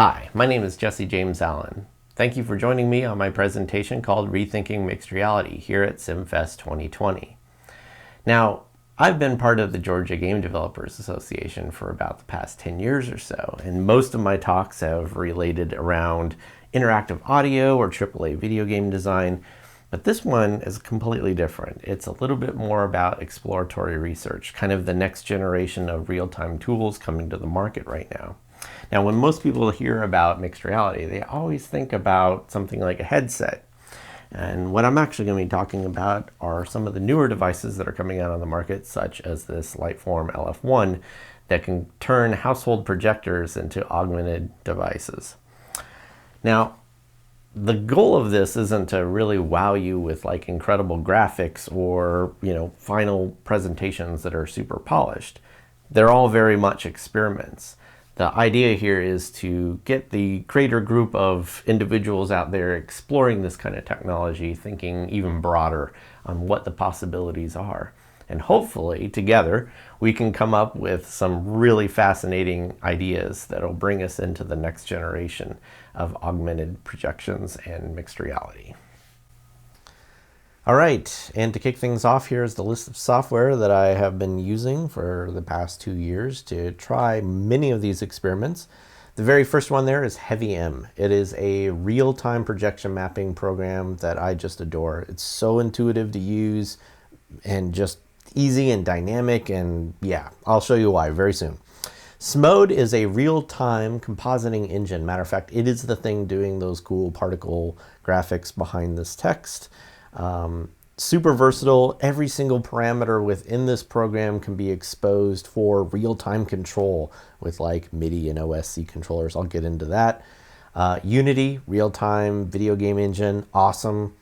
Hi, my name is Jesse James Allen. Thank you for joining me on my presentation called Rethinking Mixed Reality here at SimFest 2020. Now, I've been part of the Georgia Game Developers Association for about the past 10 years or so, and most of my talks have related around interactive audio or AAA video game design, but this one is completely different. It's a little bit more about exploratory research, kind of the next generation of real-time tools coming to the market right now. Now, when most people hear about mixed reality, they always think about something like a headset. And what I'm actually going to be talking about are some of the newer devices that are coming out on the market, such as this Lightform LF1 that can turn household projectors into augmented devices. Now, the goal of this isn't to really wow you with like incredible graphics or, final presentations that are super polished. They're all very much experiments. The idea here is to get the creator group of individuals out there exploring this kind of technology, thinking even broader on what the possibilities are. And hopefully, together, we can come up with some really fascinating ideas that'll bring us into the next generation of augmented projections and mixed reality. All right, and to kick things off, here's the list of software that I have been using for the past 2 years to try many of these experiments. The very first one there is HeavyM. It is a real-time projection mapping program that I just adore. It's so intuitive to use and just easy and dynamic, and yeah, I'll show you why very soon. Smode is a real-time compositing engine. Matter of fact, it is the thing doing those cool particle graphics behind this text. Super versatile. Every single parameter within this program can be exposed for real-time control with like MIDI and OSC controllers. I'll get into that. Unity, real-time video game engine, awesome.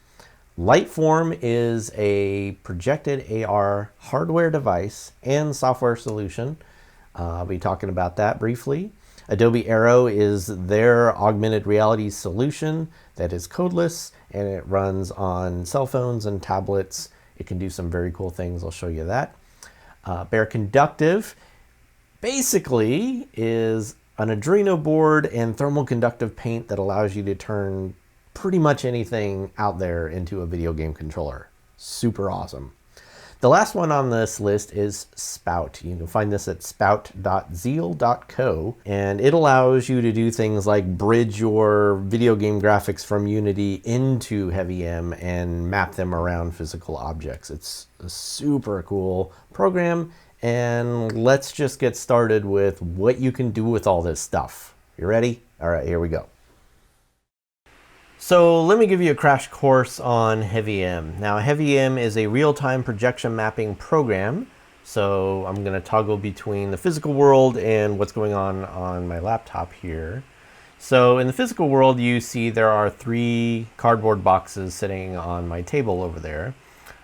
Lightform is a projected AR hardware device and software solution. I'll be talking about that briefly. Adobe Aero is their augmented reality solution that is codeless, and it runs on cell phones and tablets. It can do some very cool things. I'll show you that. Bear Conductive basically is an Arduino board and thermal conductive paint that allows you to turn pretty much anything out there into a video game controller. Super awesome. The last one on this list is Spout. You can find this at spout.zeal.co, and it allows you to do things like bridge your video game graphics from Unity into HeavyM and map them around physical objects. It's a super cool program, and let's just get started with what you can do with all this stuff. You ready? All right, here we go. So let me give you a crash course on HeavyM. Now, HeavyM is a real-time projection mapping program. So I'm going to toggle between the physical world and what's going on my laptop here. So in the physical world, you see there are 3 cardboard boxes sitting on my table over there.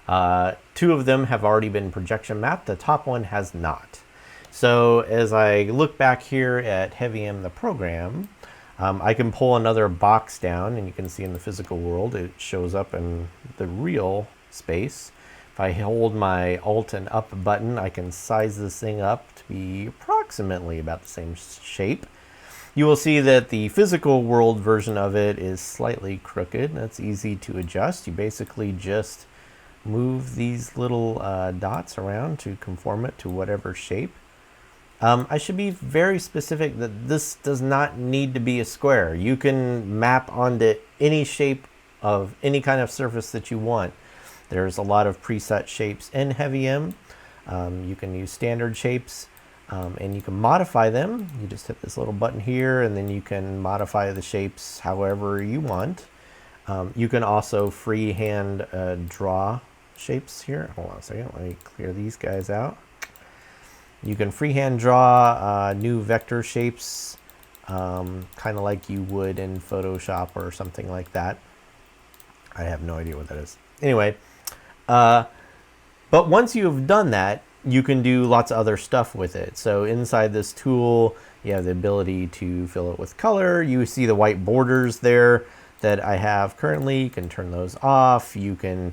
2 of them have already been projection mapped. The top one has not. So as I look back here at HeavyM, the program, I can pull another box down, and you can see in the physical world it shows up in the real space. If I hold my Alt and Up button, I can size this thing up to be approximately about the same shape. You will see that the physical world version of it is slightly crooked. That's easy to adjust. You basically just move these little dots around to conform it to whatever shape. I should be very specific that this does not need to be a square. You can map onto any shape of any kind of surface that you want. There's a lot of preset shapes in HeavyM. You can use standard shapes, and you can modify them. You just hit this little button here, and then you can modify the shapes however you want. You can also freehand draw shapes here. Hold on a second, let me clear these guys out. You can freehand draw new vector shapes, kind of like you would in Photoshop or something like that. I have no idea what that is. Anyway, but once you've done that, you can do lots of other stuff with it. So inside this tool, you have the ability to fill it with color. You see the white borders there that I have currently. You can turn those off. You can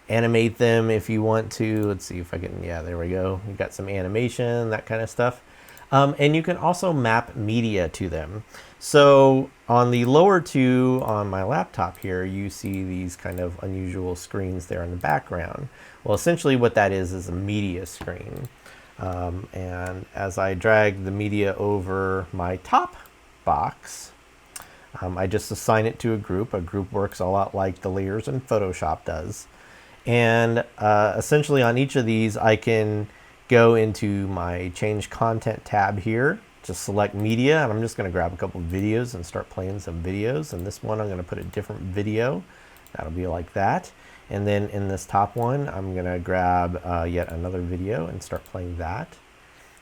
animate them if you want to. Let's see if I can, yeah, there we go. We've got some animation, that kind of stuff. And you can also map media to them. So on the lower two on my laptop here, you see these kind of unusual screens there in the background. Well, essentially what that is a media screen. And as I drag the media over my top box, I just assign it to a group. A group works a lot like the layers in Photoshop does. And essentially on each of these, I can go into my Change Content tab here, just select Media, and I'm just going to grab a couple of videos and start playing some videos. And this one, I'm going to put a different video. That'll be like that. And then in this top one, I'm going to grab yet another video and start playing that.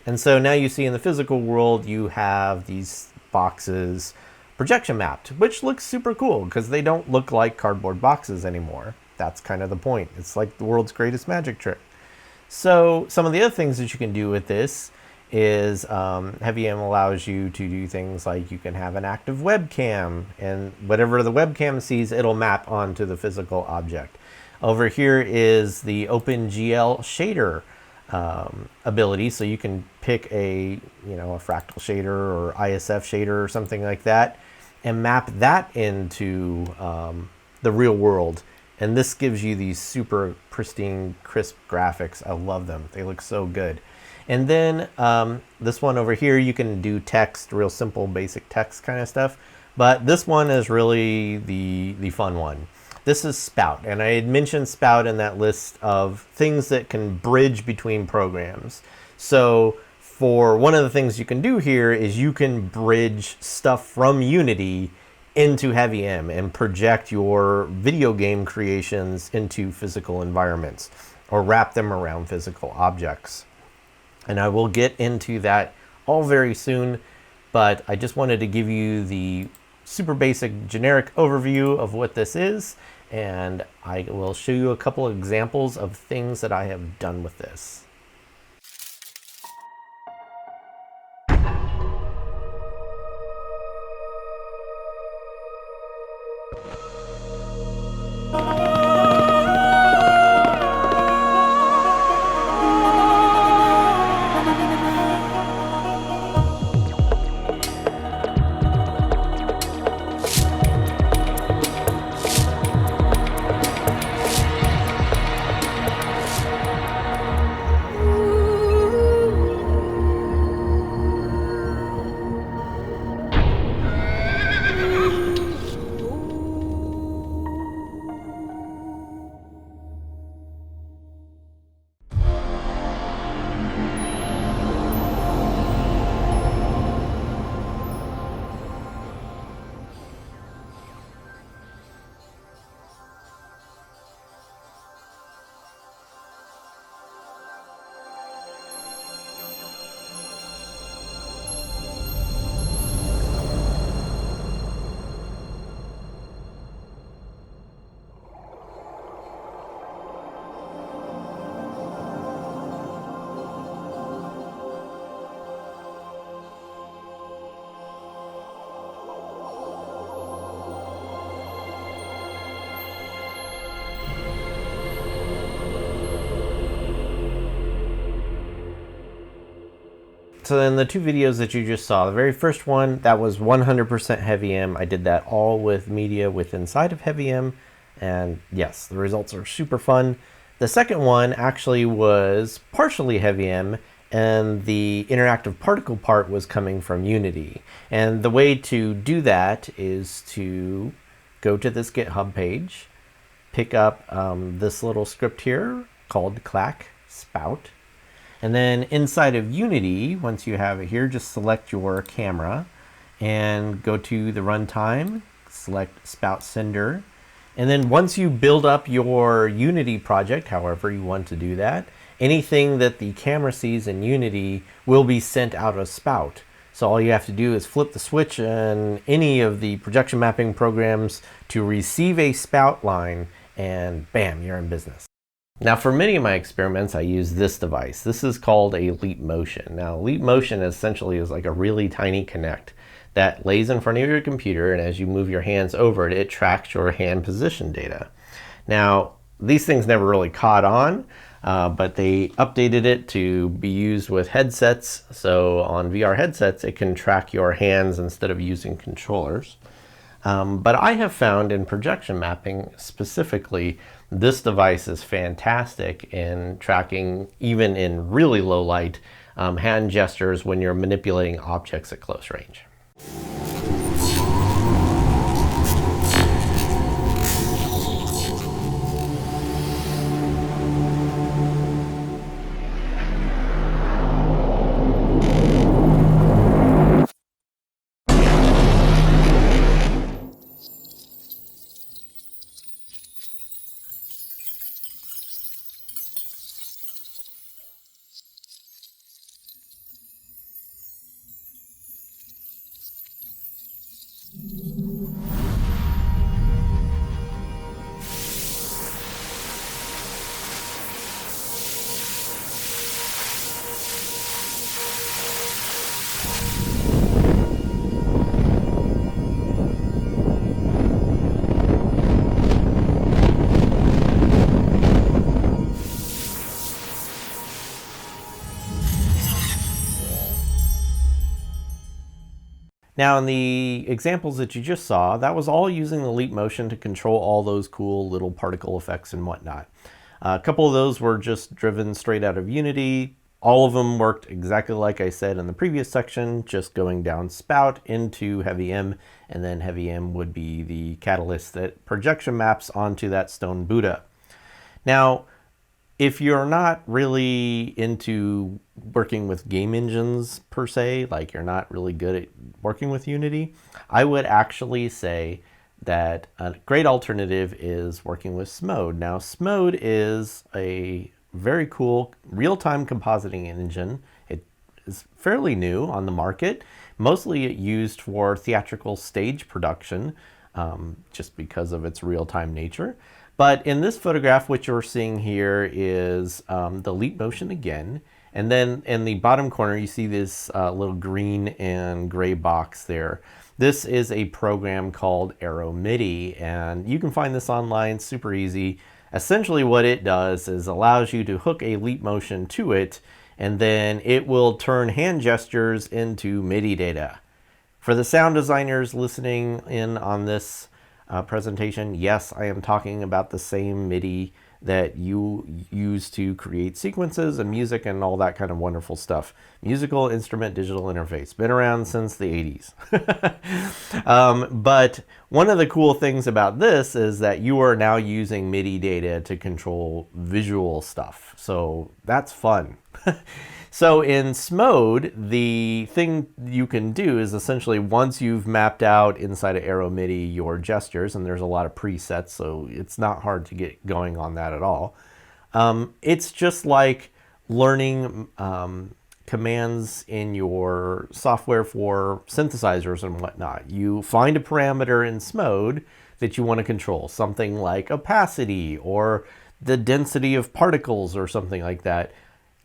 And so now you see in the physical world, you have these boxes projection mapped, which looks super cool because they don't look like cardboard boxes anymore. That's kind of the point. It's like the world's greatest magic trick. So some of the other things that you can do with this is HeavyM allows you to do things like you can have an active webcam, and whatever the webcam sees, it'll map onto the physical object. Over here is the OpenGL shader ability, so you can pick a fractal shader or ISF shader or something like that and map that into the real world. And this gives you these super pristine, crisp graphics. I love them. They look so good. And then this one over here, you can do text, real simple, basic text kind of stuff. But this one is really the fun one. This is Spout. And I had mentioned Spout in that list of things that can bridge between programs. So for one of the things you can do here is you can bridge stuff from Unity into HeavyM and project your video game creations into physical environments or wrap them around physical objects. And I will get into that all very soon, but I just wanted to give you the super basic generic overview of what this is, and I will show you a couple of examples of things that I have done with this. So then the two videos that you just saw, the very first one, that was 100% HeavyM. I did that all with media inside of HeavyM. And yes, the results are super fun. The second one actually was partially HeavyM, and the interactive particle part was coming from Unity. And the way to do that is to go to this GitHub page, pick up this little script here called clack spout. And then inside of Unity, once you have it here, just select your camera and go to the runtime, select spout sender. And then once you build up your Unity project, however you want to do that, anything that the camera sees in Unity will be sent out of spout. So all you have to do is flip the switch in any of the projection mapping programs to receive a spout line, and bam, you're in business. Now for many of my experiments, I use this device. This is called a Leap Motion. Now Leap Motion essentially is like a really tiny Kinect that lays in front of your computer, and as you move your hands over it, it tracks your hand position data. Now these things never really caught on but they updated it to be used with headsets. So on VR headsets, it can track your hands instead of using controllers. But I have found in projection mapping specifically, this device is fantastic in tracking, even in really low light, hand gestures when you're manipulating objects at close range. Now, in the examples that you just saw, that was all using the leap motion to control all those cool little particle effects and whatnot. A couple of those were just driven straight out of Unity. All of them worked exactly like I said in the previous section, just going down spout into Heavy M, and then Heavy M would be the catalyst that projection maps onto that stone Buddha. Now, if you're not really into working with game engines per se, like you're not really good at working with Unity, I would actually say that a great alternative is working with Smode. Now, Smode is a very cool real-time compositing engine. It is fairly new on the market, mostly used for theatrical stage production, just because of its real-time nature. But in this photograph, what you're seeing here is the leap motion again. And then in the bottom corner, you see this little green and gray box there. This is a program called Aero MIDI, and you can find this online, super easy. Essentially what it does is allows you to hook a leap motion to it, and then it will turn hand gestures into MIDI data. For the sound designers listening in on this presentation, yes, I am talking about the same MIDI that you use to create sequences and music and all that kind of wonderful stuff. Musical instrument digital interface, been around since the 80s. But one of the cool things about this is that you are now using MIDI data to control visual stuff. So that's fun. So in Smode, the thing you can do is essentially once you've mapped out inside of Aero MIDI your gestures, and there's a lot of presets, so it's not hard to get going on that at all. It's just like learning commands in your software for synthesizers and whatnot. You find a parameter in Smode that you want to control, something like opacity or the density of particles or something like that.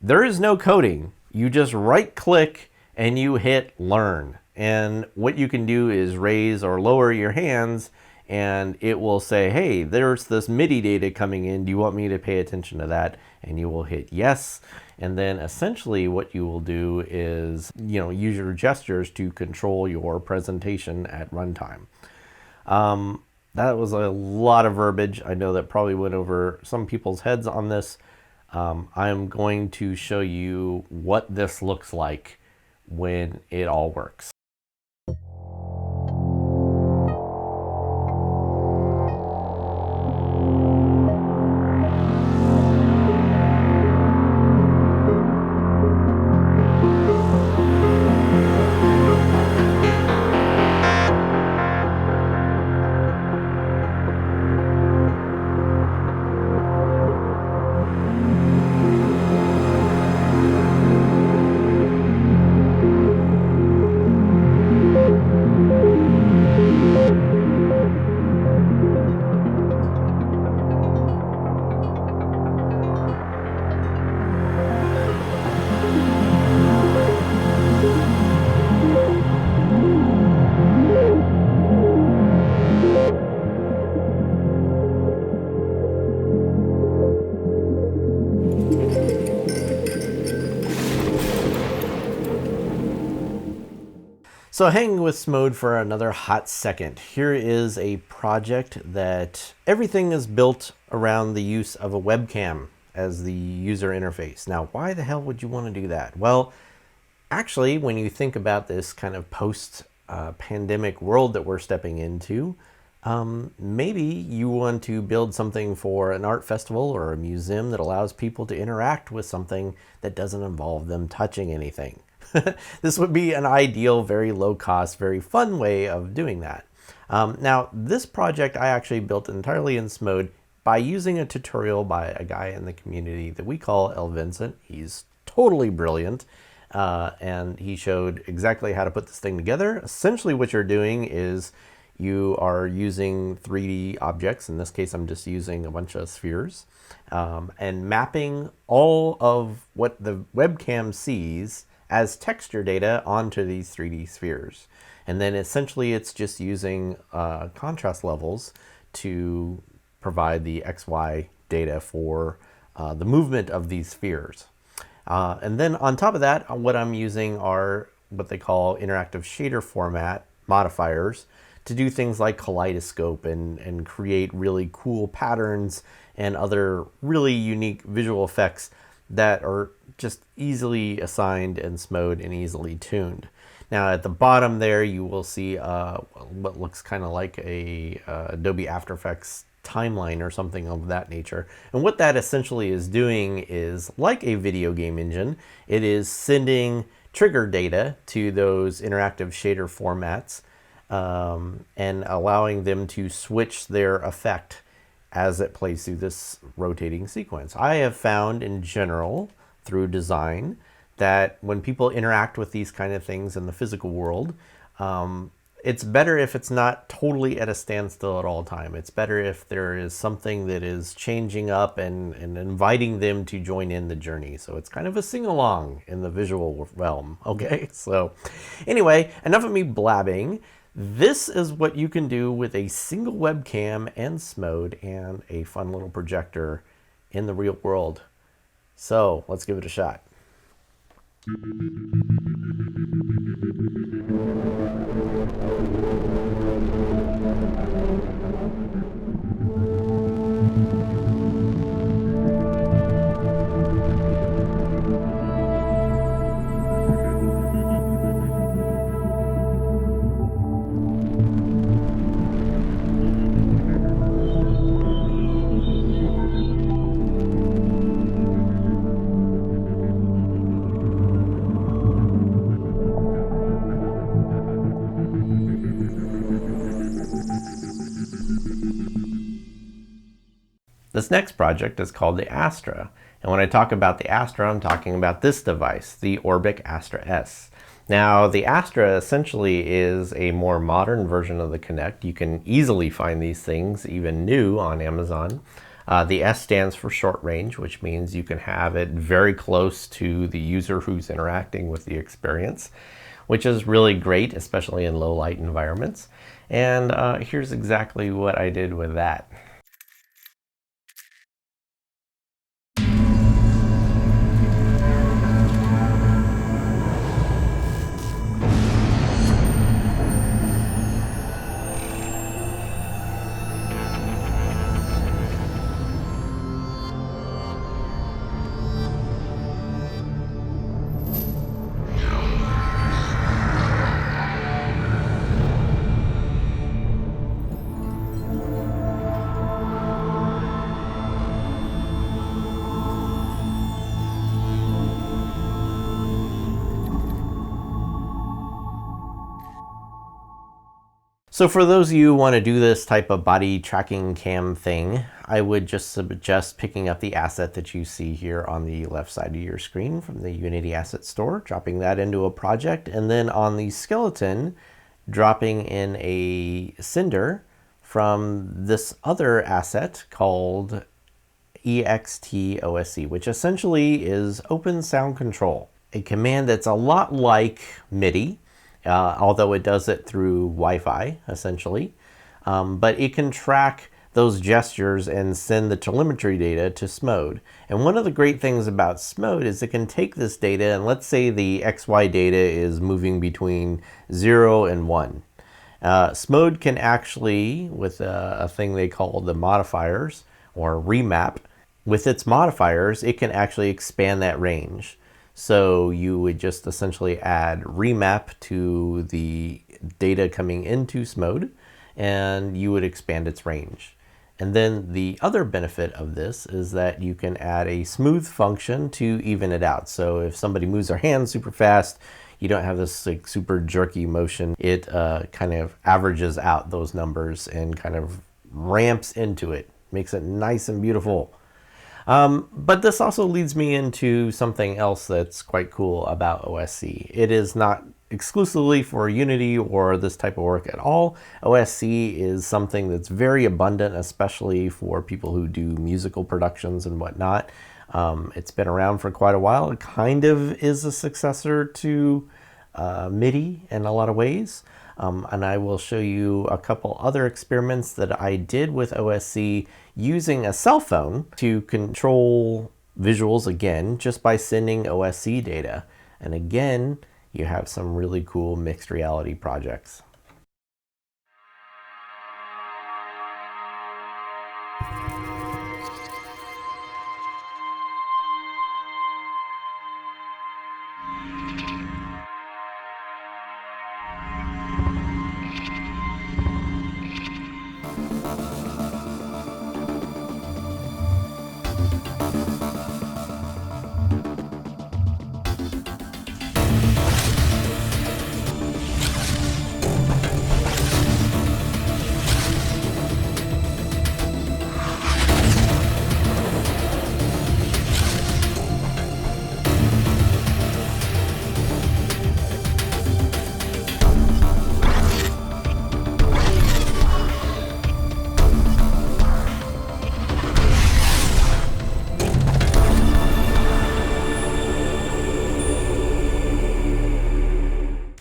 There is no coding. You just right click and you hit learn. And what you can do is raise or lower your hands and it will say, hey, there's this MIDI data coming in. Do you want me to pay attention to that? And you will hit yes. And then essentially what you will do is, use your gestures to control your presentation at runtime. That was a lot of verbiage. I know that probably went over some people's heads on this. I'm going to show you what this looks like when it all works. So hanging with Smode for another hot second, here is a project that everything is built around the use of a webcam as the user interface. Now, why the hell would you want to do that? Well, actually, when you think about this kind of post-pandemic world that we're stepping into, maybe you want to build something for an art festival or a museum that allows people to interact with something that doesn't involve them touching anything. This would be an ideal, very low cost, very fun way of doing that. Now, this project I actually built entirely in Smode by using a tutorial by a guy in the community that we call El Vincent. He's totally brilliant. And he showed exactly how to put this thing together. Essentially what you're doing is you are using 3D objects. In this case, I'm just using a bunch of spheres and mapping all of what the webcam sees as texture data onto these 3D spheres. And then essentially it's just using contrast levels to provide the XY data for the movement of these spheres. And then on top of that, what I'm using are what they call interactive shader format modifiers to do things like kaleidoscope and create really cool patterns and other really unique visual effects that are just easily assigned in Smode and easily tuned. Now at the bottom there, you will see what looks kind of like a Adobe After Effects timeline or something of that nature. And what that essentially is doing is, like a video game engine, it is sending trigger data to those interactive shader formats and allowing them to switch their effect as it plays through this rotating sequence. I have found in general through design that when people interact with these kind of things in the physical world, it's better if it's not totally at a standstill at all time. It's better if there is something that is changing up and inviting them to join in the journey. So it's kind of a sing-along in the visual realm, okay? So anyway, enough of me blabbing. This is what you can do with a single webcam and Smode and a fun little projector in the real world. So let's give it a shot. This next project is called the Astra. And when I talk about the Astra, I'm talking about this device, the Orbic Astra S. Now, the Astra essentially is a more modern version of the Kinect. You can easily find these things, even new, on Amazon. The S stands for short range, which means you can have it very close to the user who's interacting with the experience, which is really great, especially in low light environments. And here's exactly what I did with that. So for those of you who want to do this type of body tracking cam thing, I would just suggest picking up the asset that you see here on the left side of your screen from the Unity Asset Store, dropping that into a project, and then on the skeleton, dropping in a sender from this other asset called EXTOSC, which essentially is Open Sound Control, a command that's a lot like MIDI, although it does it through Wi-Fi, essentially. But it can track those gestures and send the telemetry data to SMODE. And one of the great things about SMODE is it can take this data, and let's say the XY data is moving between 0 and 1. SMODE can actually, with a thing they call the modifiers or remap, with its modifiers, it can actually expand that range. So you would just essentially add remap to the data coming into SMODE, and you would expand its range. And then the other benefit of this is that you can add a smooth function to even it out. So if somebody moves their hand super fast, you don't have this like super jerky motion. It kind of averages out those numbers and kind of ramps into it, makes it nice and beautiful. But this also leads me into something else that's quite cool about OSC. It is not exclusively for Unity or this type of work at all. OSC is something that's very abundant, especially for people who do musical productions and whatnot. It's been around for quite a while. It kind of is a successor to MIDI in a lot of ways. And I will show you a couple other experiments that I did with OSC using a cell phone to control visuals again, just by sending OSC data. And again, you have some really cool mixed reality projects.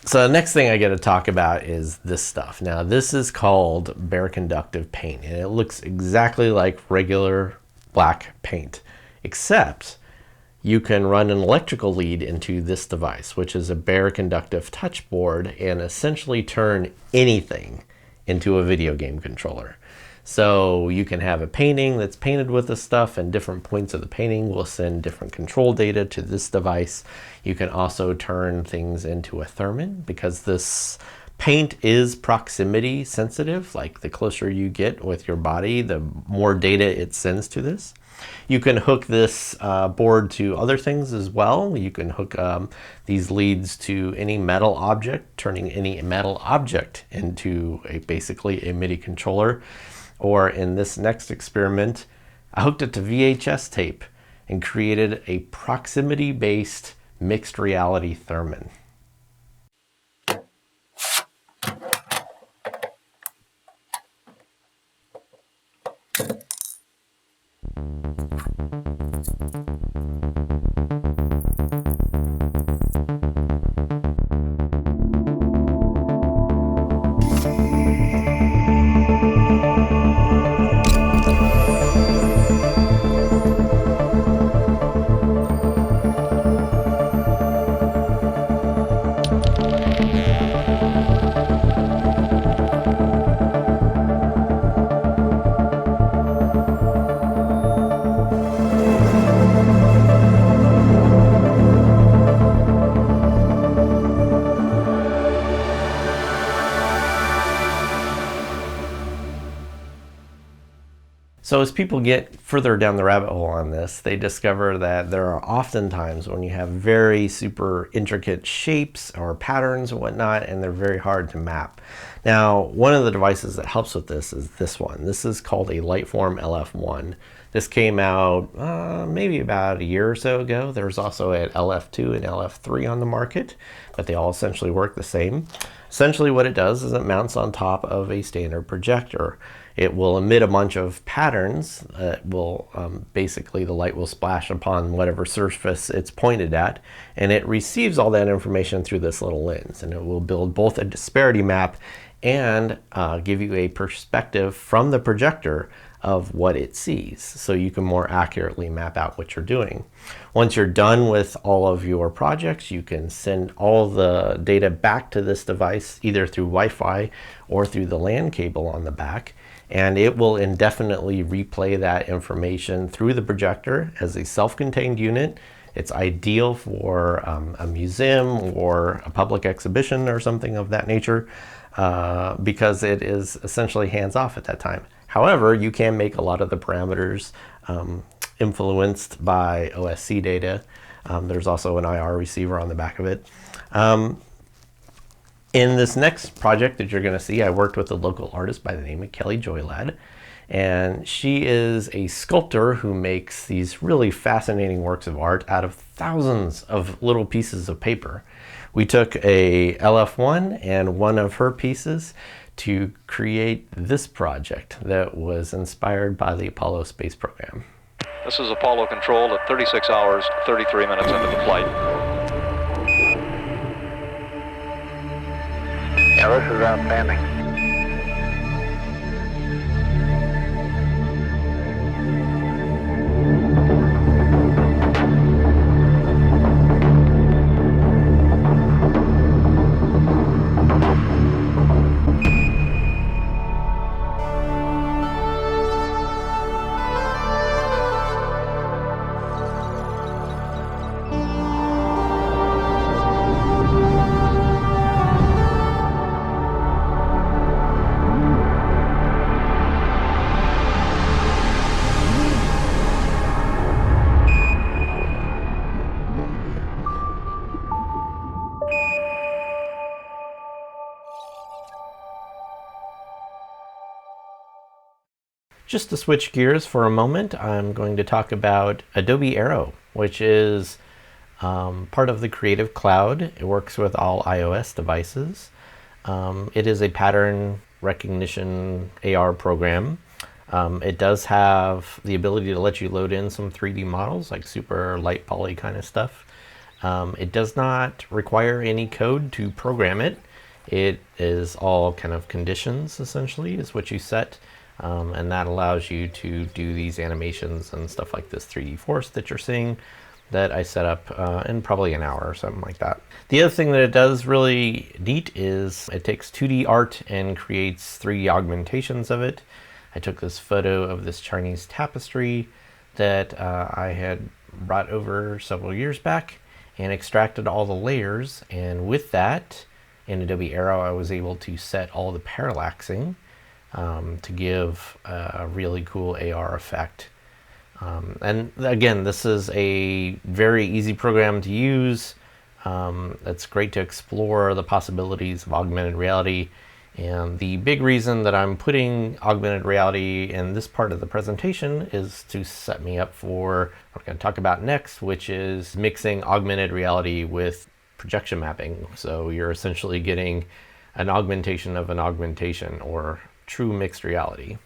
So the next thing I get to talk about is this stuff. Now this is called bare conductive paint, and it looks exactly like regular black paint, except you can run an electrical lead into this device, which is a bare conductive touch board, and essentially turn anything into a video game controller. So you can have a painting that's painted with this stuff, and different points of the painting will send different control data to this device. You can also turn things into a thermon, because this paint is proximity sensitive. Like the closer you get with your body, the more data it sends to this. You can hook this board to other things as well. You can hook these leads to any metal object, turning any metal object into basically a MIDI controller. Or in this next experiment, I hooked it to VHS tape and created a proximity-based mixed reality thermon. So as people get further down the rabbit hole on this, they discover that there are often times when you have very super intricate shapes or patterns and whatnot, and they're very hard to map. Now, one of the devices that helps with this is this one. This is called a Lightform LF1. This came out maybe about a year or so ago. There's also an LF2 and LF3 on the market, but they all essentially work the same. Essentially what it does is it mounts on top of a standard projector. It will emit a bunch of patterns. Basically the light will splash upon whatever surface it's pointed at, and it receives all that information through this little lens, and it will build both a disparity map and give you a perspective from the projector of what it sees, so you can more accurately map out what you're doing. Once you're done with all of your projects, you can send all the data back to this device, either through Wi-Fi or through the LAN cable on the back, and it will indefinitely replay that information through the projector as a self-contained unit. It's ideal for a museum or a public exhibition or something of that nature, because it is essentially hands-off at that time. However, you can make a lot of the parameters influenced by OSC data. There's also an IR receiver on the back of it. In this next project that you're going to see, I worked with a local artist by the name of Kelly Joylad, and she is a sculptor who makes these really fascinating works of art out of thousands of little pieces of paper. We took a LF1 and one of her pieces to create this project that was inspired by the Apollo space program. This is Apollo control at 36 hours, 33 minutes into the flight. Yeah, this is outstanding. Just to switch gears for a moment, I'm going to talk about Adobe Aero, which is part of the Creative Cloud. It works with all iOS devices. It is a pattern recognition AR program. It does have the ability to let you load in some 3D models, like super light poly kind of stuff. It does not require any code to program it. It is all kind of conditions, essentially, is what you set. And that allows you to do these animations and stuff like this 3D forest that you're seeing that I set up in probably an hour or something like that. The other thing that it does really neat is it takes 2D art and creates 3D augmentations of it. I took this photo of this Chinese tapestry that I had brought over several years back and extracted all the layers, and with that in Adobe Aero I was able to set all the parallaxing to give a really cool AR effect. And again, this is a very easy program to use. It's great to explore the possibilities of augmented reality. And the big reason that I'm putting augmented reality in this part of the presentation is to set me up for what I'm going to talk about next, which is mixing augmented reality with projection mapping. So you're essentially getting an augmentation of an augmentation, or true mixed reality.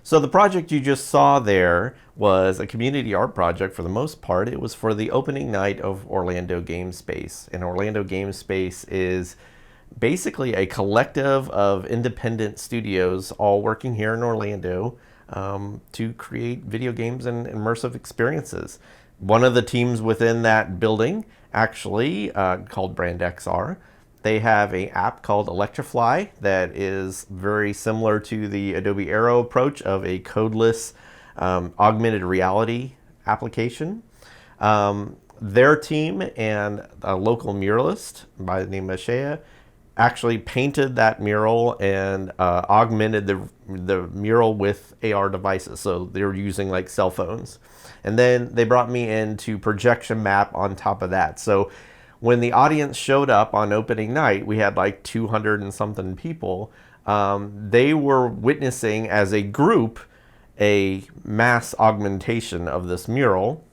So the project you just saw there was a community art project for the most part. It was for the opening night of Orlando Game Space. And Orlando Game Space is basically a collective of independent studios all working here in Orlando to create video games and immersive experiences. One of the teams within that building, actually called Brand XR, They have an app called Electrify that is very similar to the Adobe Aero approach of a codeless augmented reality application. Their team and a local muralist by the name of Shea actually painted that mural and augmented the mural with AR devices. So they were using like cell phones. And then they brought me in to projection map on top of that. So when the audience showed up on opening night, we had like 200 and something people. They were witnessing as a group a mass augmentation of this mural.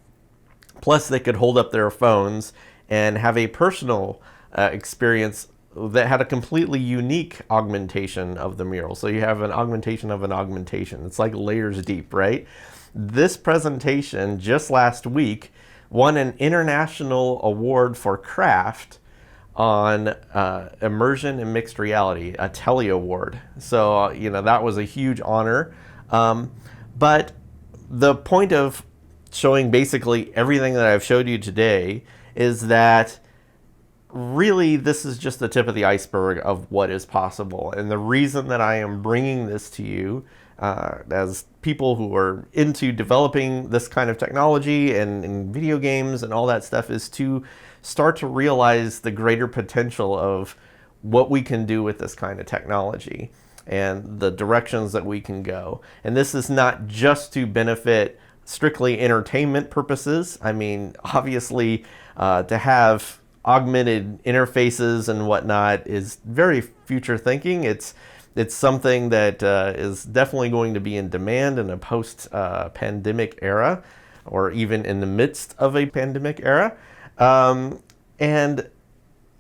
Plus they could hold up their phones and have a personal experience that had a completely unique augmentation of the mural. So you have an augmentation of an augmentation. It's like layers deep, right? This presentation just last week won an international award for craft on immersion and mixed reality, a Telly Award. So, that was a huge honor. But the point of showing basically everything that I've showed you today is that really this is just the tip of the iceberg of what is possible. And the reason that I am bringing this to you as people who are into developing this kind of technology and video games and all that stuff is to start to realize the greater potential of what we can do with this kind of technology and the directions that we can go. And this is not just to benefit strictly entertainment purposes. I mean, obviously, to have augmented interfaces and whatnot is very future thinking. It's something that is definitely going to be in demand in a post-pandemic era, or even in the midst of a pandemic era. And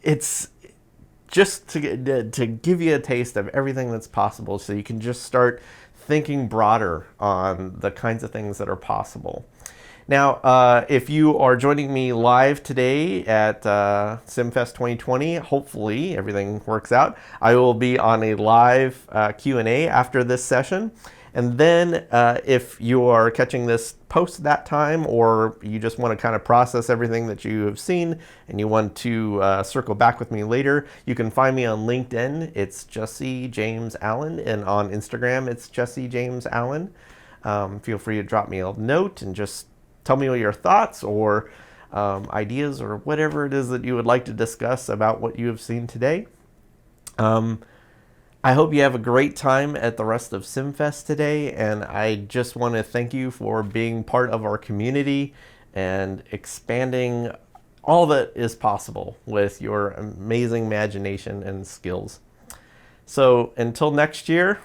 it's just to give you a taste of everything that's possible, so you can just start thinking broader on the kinds of things that are possible. Now, if you are joining me live today at SimFest 2020, hopefully everything works out, I will be on a live Q&A after this session. And then if you are catching this post that time, or you just want to kind of process everything that you have seen and you want to circle back with me later, you can find me on LinkedIn. It's Jesse James Allen, and on Instagram it's Jesse James Allen. Feel free to drop me a note and just tell me your thoughts or ideas or whatever it is that you would like to discuss about what you have seen today. I hope you have a great time at the rest of SimFest today, and I just want to thank you for being part of our community and expanding all that is possible with your amazing imagination and skills. So until next year,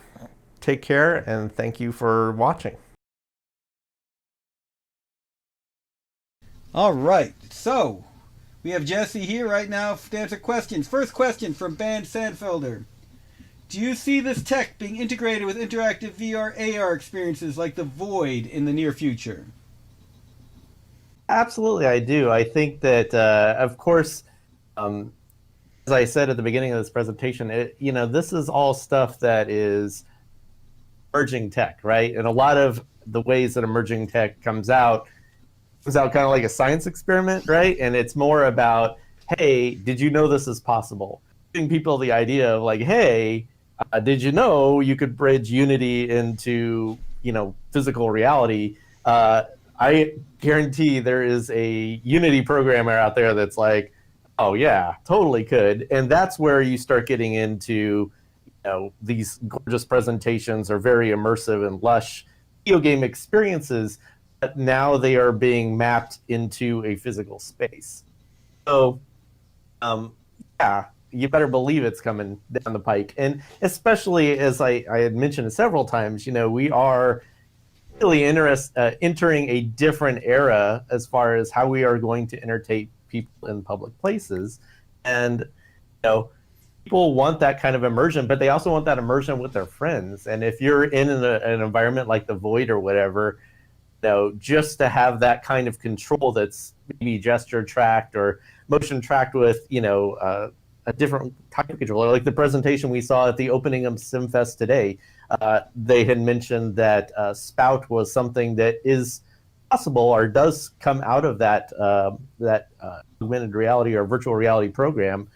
take care and thank you for watching. All right, so we have Jesse here right now to answer questions. First question from Ben Sandfelder. Do you see this tech being integrated with interactive VR, AR experiences like the Void in the near future? Absolutely, I do. I think that, of course, as I said at the beginning of this presentation, this is all stuff that is emerging tech, right? And a lot of the ways that emerging tech comes out kind of like a science experiment, right? And it's more about, hey, did you know this is possible? Giving people the idea of like, hey, did you know you could bridge Unity into, physical reality? I guarantee there is a Unity programmer out there that's like, oh yeah, totally could. And that's where you start getting into, these gorgeous presentations are very immersive and lush video game experiences, but now they are being mapped into a physical space. So, yeah, you better believe it's coming down the pike. And especially as I had mentioned several times, we are really entering a different era as far as how we are going to entertain people in public places. And, people want that kind of immersion, but they also want that immersion with their friends. And if you're in an environment like the Void or whatever, just to have that kind of control that's maybe gesture tracked or motion tracked with, a different type of controller, like the presentation we saw at the opening of SimFest today. They had mentioned that Spout was something that is possible or does come out of that augmented reality or virtual reality program.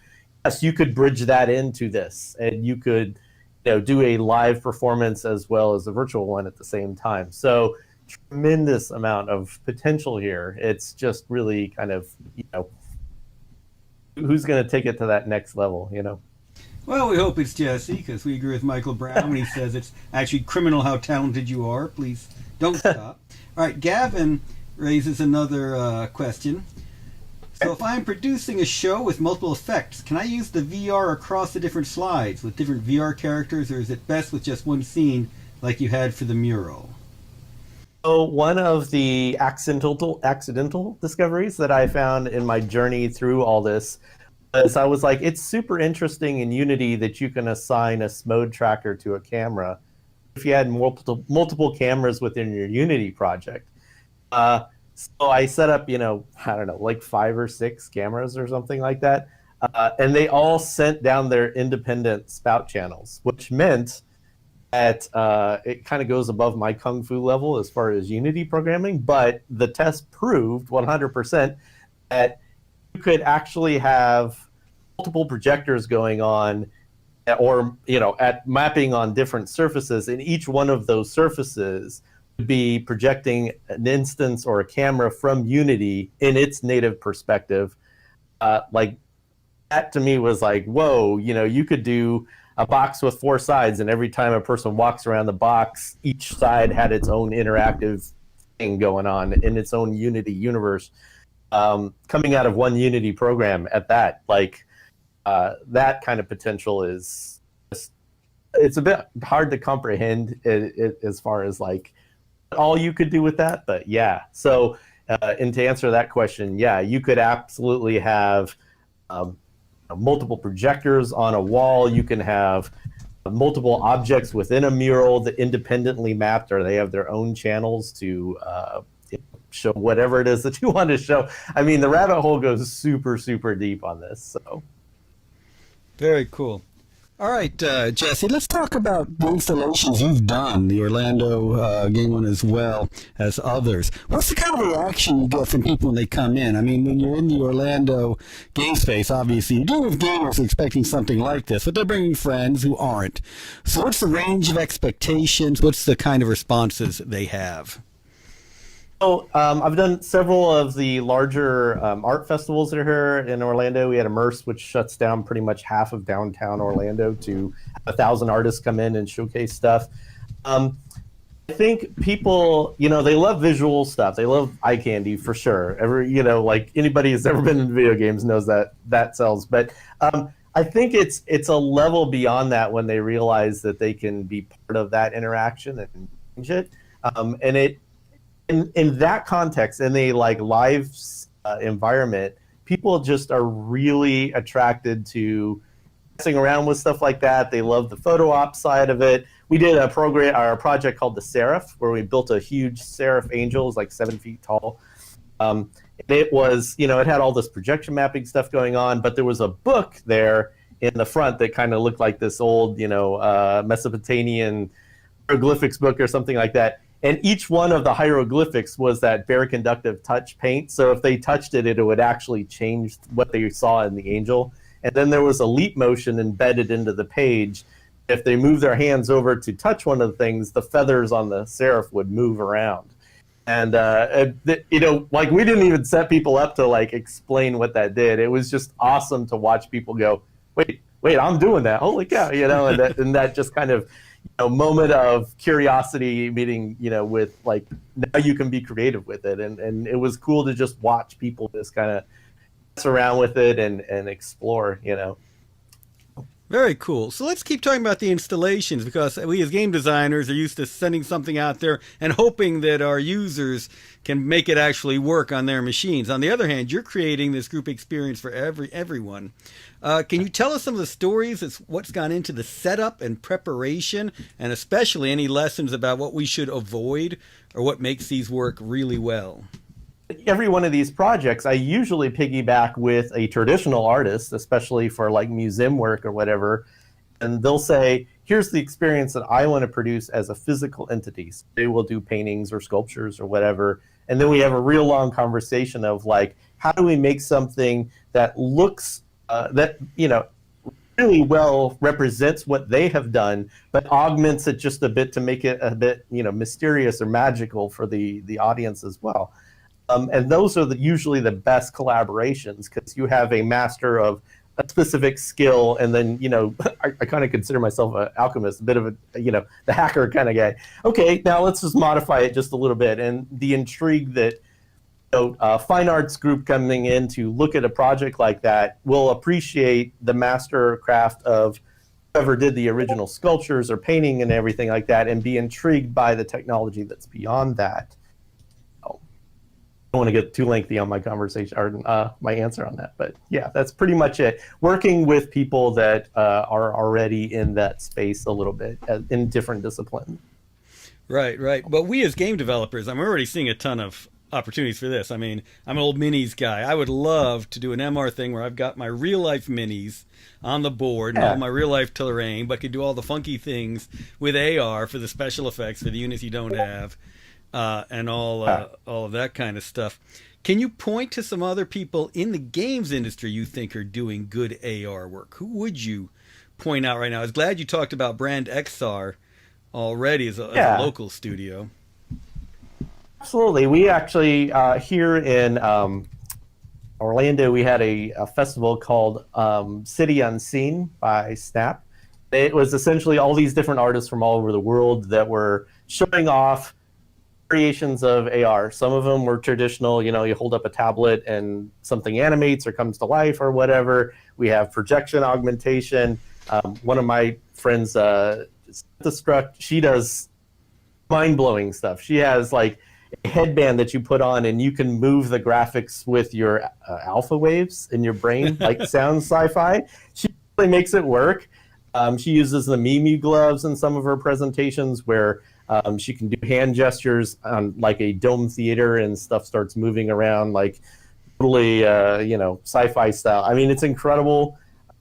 yes, you could bridge that into this, and you could, do a live performance as well as a virtual one at the same time. So tremendous amount of potential here. It's just really kind of, who's going to take it to that next level. Well, we hope it's Jesse, because we agree with Michael Brown when he says it's actually criminal how talented you are. Please don't stop. All right, Gavin raises another question. So if I'm producing a show with multiple effects, can I use the VR across the different slides with different VR characters, or is it best with just one scene like you had for the mural? So one of the accidental discoveries that I found in my journey through all this is I was like, it's super interesting in Unity that you can assign a mode tracker to a camera if you had multiple cameras within your Unity project. So I set up, I don't know, like 5 or 6 cameras or something like that. And they all sent down their independent spout channels, which meant that it kind of goes above my kung fu level as far as Unity programming. But the test proved 100% that you could actually have multiple projectors going on, or, at mapping on different surfaces. And each one of those surfaces be projecting an instance or a camera from Unity in its native perspective. Like that to me was like, whoa, you could do a box with 4 sides, and every time a person walks around the box, each side had its own interactive thing going on in its own Unity universe, coming out of one Unity program at that. Like that kind of potential is just, it's a bit hard to comprehend as far as like all you could do with that, but yeah. So, and to answer that question, yeah, you could absolutely have multiple projectors on a wall. You can have multiple objects within a mural that independently mapped, or they have their own channels to show whatever it is that you want to show. I mean, the rabbit hole goes super, super deep on this. So, very cool. All right, Jesse, let's talk about the installations you've done, the Orlando game one as well as others. What's the kind of reaction you get from people when they come in? I mean, when you're in the Orlando game space, obviously you do have gamers expecting something like this, but they're bringing friends who aren't. So what's the range of expectations? What's the kind of responses they have? So I've done several of the larger art festivals that are here in Orlando. We had Immerse, which shuts down pretty much half of downtown Orlando to 1,000 artists come in and showcase stuff. I think people, they love visual stuff. They love eye candy for sure. Like anybody who's ever been in video games knows that sells. But I think it's a level beyond that when they realize that they can be part of that interaction and change it. And it. In that context, in a like live environment, people just are really attracted to messing around with stuff like that. They love the photo op side of it. We did a project called the Seraph, where we built a huge Seraph angel, it was like 7 feet tall. And it was, it had all this projection mapping stuff going on, but there was a book there in the front that kind of looked like this old, Mesopotamian hieroglyphics book or something like that. And each one of the hieroglyphics was that baroconductive touch paint. So if they touched it, it would actually change what they saw in the angel. And then there was a leap motion embedded into the page. If they moved their hands over to touch one of the things, the feathers on the seraph would move around. And, like we didn't even set people up to like explain what that did. It was just awesome to watch people go, wait, I'm doing that. Holy cow, and that just kind of, moment of curiosity meeting, with like, now you can be creative with it. And it was cool to just watch people just kind of mess around with it and explore, Very cool. So let's keep talking about the installations, because we as game designers are used to sending something out there and hoping that our users can make it actually work on their machines. On the other hand, you're creating this group experience for everyone. Can you tell us some of the stories, what's gone into the setup and preparation, and especially any lessons about what we should avoid or what makes these work really well? Every one of these projects, I usually piggyback with a traditional artist, especially for like museum work or whatever, and they'll say, here's the experience that I want to produce as a physical entity. So they will do paintings or sculptures or whatever, and then we have a real long conversation of like, how do we make something that looks that, really well represents what they have done, but augments it just a bit to make it a bit, mysterious or magical for the audience as well. And those are usually the best collaborations, because you have a master of a specific skill, and then, I kind of consider myself an alchemist, a bit of a, the hacker kind of guy. Okay, now let's just modify it just a little bit. And the intrigue that fine arts group coming in to look at a project like that will appreciate the master craft of whoever did the original sculptures or painting and everything like that, and be intrigued by the technology that's beyond that. I don't want to get too lengthy on my conversation or my answer on that, but yeah, that's pretty much it. Working with people that are already in that space a little bit in different disciplines. Right. But we as game developers, I'm already seeing a ton of opportunities for this. I mean, I'm an old minis guy. I would love to do an MR thing where I've got my real life minis on the board and all my real life terrain, but could do all the funky things with AR for the special effects for the units you don't have, and all of that kind of stuff. Can you point to some other people in the games industry you think are doing good AR work? Who would you point out right now? I was glad you talked about Brand XR already as a local studio. Absolutely. We actually, here in Orlando, we had a festival called City Unseen by Snap. It was essentially all these different artists from all over the world that were showing off variations of AR. Some of them were traditional, you hold up a tablet and something animates or comes to life or whatever. We have projection augmentation. One of my friends, Destruct, she does mind-blowing stuff. She has like a headband that you put on, and you can move the graphics with your alpha waves in your brain, like sounds sci-fi. She really makes it work. She uses the Mimi gloves in some of her presentations, where she can do hand gestures on like a dome theater, and stuff starts moving around like totally, sci-fi style. I mean, it's incredible.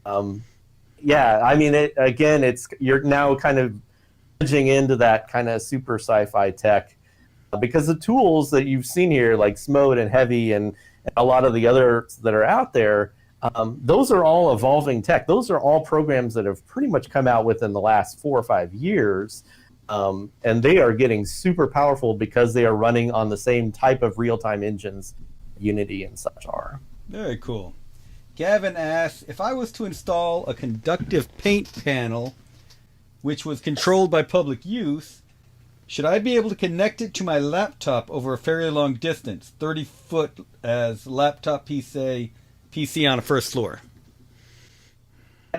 You're now kind of edging into that kind of super sci-fi tech. Because the tools that you've seen here, like Smode and Heavy and a lot of the others that are out there, those are all evolving tech. Those are all programs that have pretty much come out within the last 4 or 5 years. And they are getting super powerful because they are running on the same type of real-time engines Unity and such are. Very cool. Gavin asks, if I was to install a conductive paint panel which was controlled by public use, should I be able to connect it to my laptop over a fairly long distance, 30 foot as laptop PC on a first floor?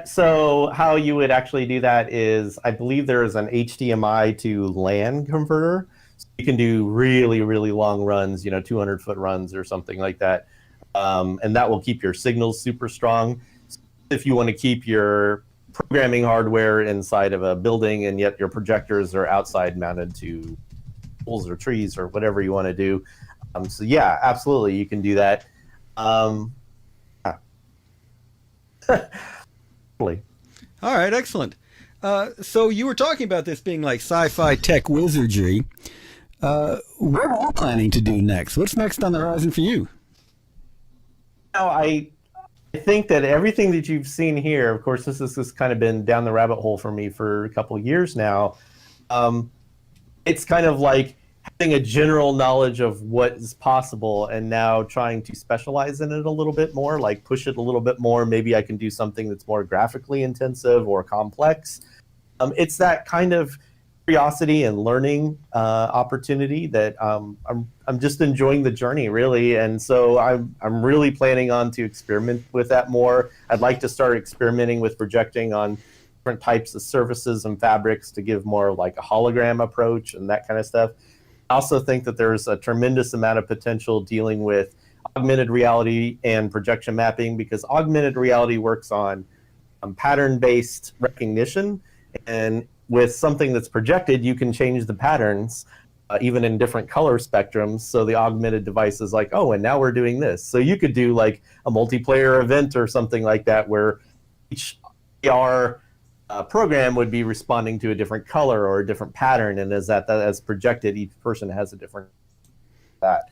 So how you would actually do that is, I believe there is an HDMI to LAN converter. So you can do really, really long runs, 200-foot runs or something like that. And that will keep your signals super strong. If you want to keep your programming hardware inside of a building, and yet your projectors are outside mounted to poles or trees or whatever you want to do. So yeah, absolutely, you can do that. All right, excellent. So you were talking about this being like sci-fi tech wizardry. What are you planning to do next? What's next on the horizon for you? I think that everything that you've seen here, of course, this has kind of been down the rabbit hole for me for a couple of years now. It's kind of like having a general knowledge of what is possible, and now trying to specialize in it a little bit more, like push it a little bit more. Maybe I can do something that's more graphically intensive or complex. It's that kind of curiosity and learning opportunity that I'm just enjoying the journey, really. And so I'm really planning on to experiment with that more. I'd like to start experimenting with projecting on different types of surfaces and fabrics to give more like a hologram approach and that kind of stuff. I also think that there's a tremendous amount of potential dealing with augmented reality and projection mapping, because augmented reality works on pattern-based recognition, and with something that's projected, you can change the patterns even in different color spectrums. So the augmented device is like, oh, and now we're doing this. So you could do like a multiplayer event or something like that, where each AR program would be responding to a different color or a different pattern, and as projected, each person has a different that.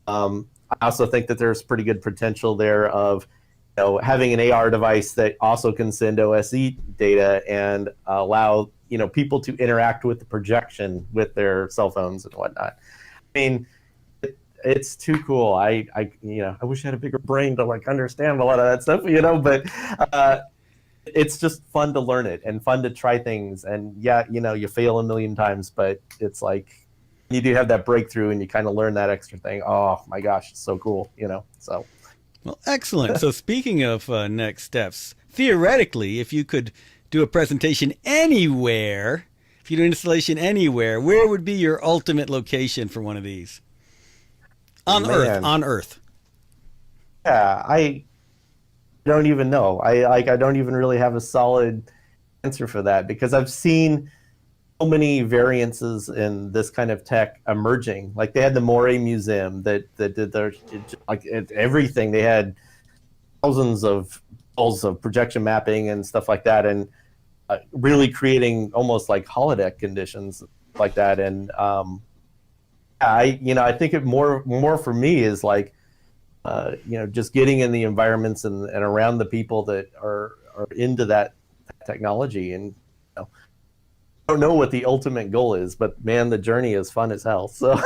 I also think that there's pretty good potential there of having an AR device that also can send OSE data and allow people to interact with the projection with their cell phones and whatnot. I mean, it's too cool. I wish I had a bigger brain to understand a lot of that stuff, but it's just fun to learn it and fun to try things. And you fail a million times, but it's like you do have that breakthrough and you kind of learn that extra thing. Oh my gosh, it's so cool, so. Well, excellent. So speaking of next steps, theoretically, if you could do a presentation anywhere, if you do an installation anywhere, where would be your ultimate location for one of these? On Earth. Yeah, I don't even know. I don't even really have a solid answer for that, because I've seen so many variances in this kind of tech emerging. Like they had the Moray Museum that did their everything. They had thousands of balls of projection mapping and stuff like that, and really creating almost like holodeck conditions like that. And I think it more for me is like just getting in the environments and around the people that are into that technology. And I don't know what the ultimate goal is, but man, the journey is fun as hell. So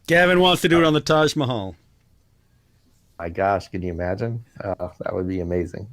Gavin wants to do it on the Taj Mahal. My gosh, can you imagine? That would be amazing.